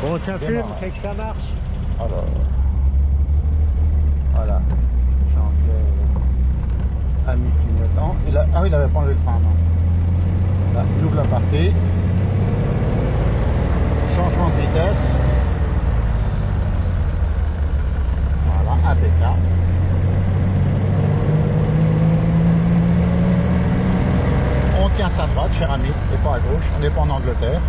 Bon, ça fume, c'est que ça marche. Alors, voilà. Chantier à 1000 clignotants. Ah oui, il avait pas enlevé le frein, non. Là, il ouvre la partie. Changement de vitesse. Voilà, impeccable. On tient sa droite, cher ami, et pas à gauche. On n'est pas en Angleterre.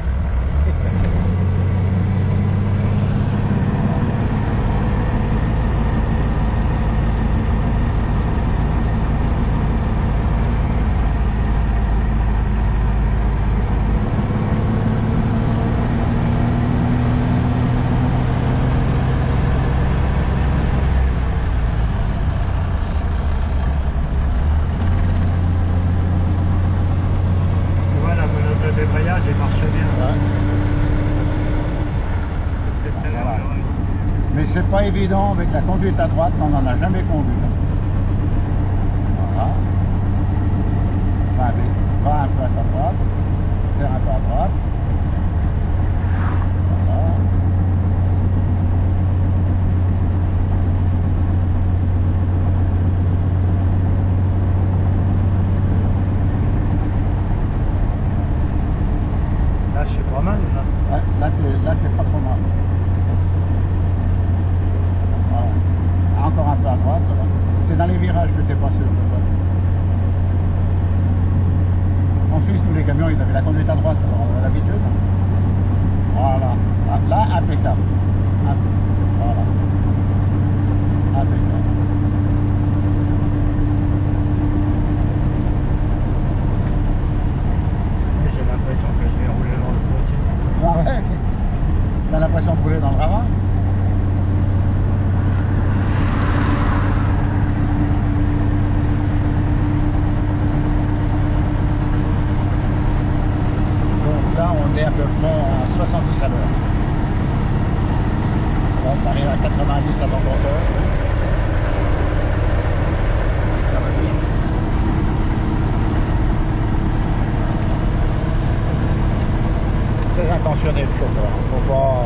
C'est pas évident avec la conduite à droite quand on n'en a jamais conduit. Voilà. Va un peu à ta droite, serre un peu à droite. Voilà. Là, je suis pas mal. Là, t'es pas trop mal. Encore un peu à droite, voilà. C'est dans les virages que tu n'es pas sûr. En Suisse, nous les camions, ils avaient la conduite à droite, alors on a l'habitude. Voilà. Là, impeccable. Voilà. Impeccable. J'ai l'impression que je vais rouler dans le fossé. Ouais, t'as l'impression de rouler dans le ravin? Là, on est à peu près à 70 à l'heure. Là, on arrive à 90 à ton compteur. Ça va bien. Très intentionné le chauffeur. Faut pas...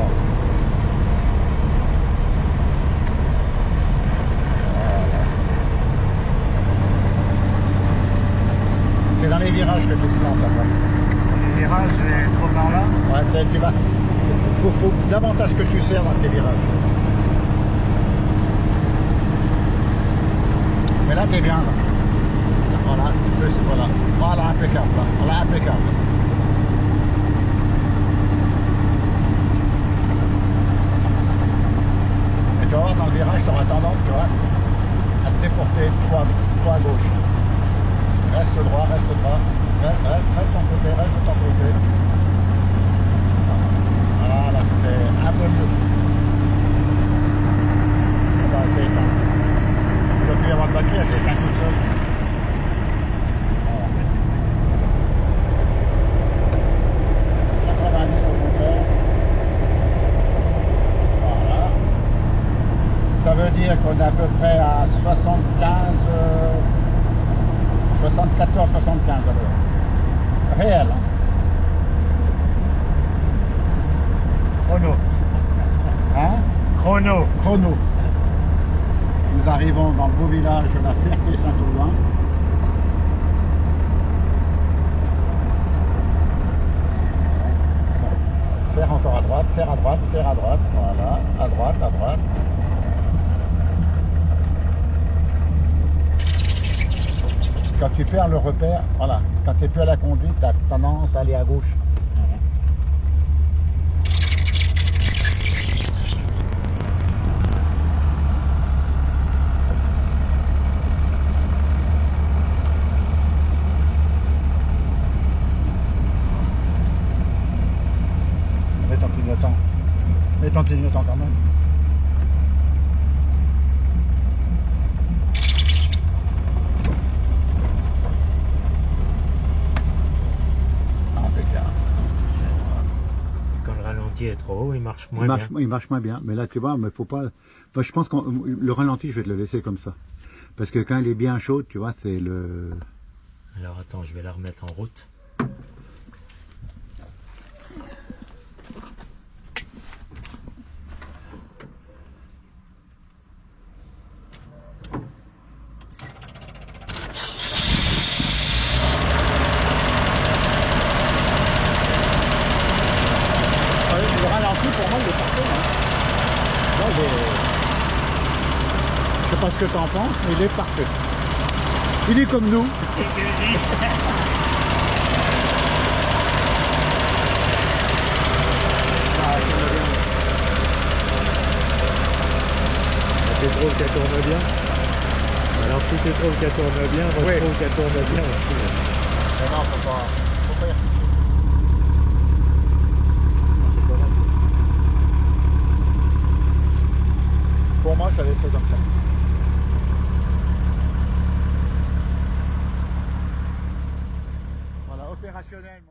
Voilà. C'est dans les virages que tu te plantes après. Les virages, je vais trop par là. Ouais, tu vas. Faut davantage que tu serres dans tes virages. Mais là, t'es bien. Là. Voilà, voilà. Voilà, impeccable. Là. Voilà, impeccable. Et tu vas voir, dans le virage, tu auras tendance, tu vois, à te déporter trois à gauche. Reste droit, reste droit. Reste ton côté, reste de ton côté. Voilà, c'est un peu mieux. On va essayer éteindre. Il ne doit plus y avoir de batterie, elle s'éteint toute seule. Voilà. 90 au compteur. Voilà. Ça veut dire qu'on est à peu près à 74-75 à l'heure. Réel. Hein. Chrono. Hein? Chrono. Chrono. Nous arrivons dans le beau village de la Ferté-Saint-Aubin. Serre encore à droite, serre à droite, serre à droite. Voilà, à droite, à droite. Quand tu perds le repère, voilà, quand tu n'es plus à la conduite, tu as tendance à aller à gauche. Mets ton clignotant. Mets ton clignotant quand même. Est trop haut, il marche moins bien. Il marche moins bien, mais là tu vois, mais faut pas. Moi, je pense que le ralenti, je vais te le laisser comme ça, parce que quand il est bien chaud, tu vois, c'est le. Alors attends, je vais la remettre en route. Je sais pas ce que tu en penses, mais il est parfait. Il est comme nous. C'est que le dis. Tu trouves qu'elle tourne bien? Alors si tu trouves qu'elle tourne bien, moi Oui. je trouve qu'elle tourne bien aussi. Mais non, faut pas y retoucher. C'est correct. Pour moi, je la laisserai comme ça. Voilà, opérationnel.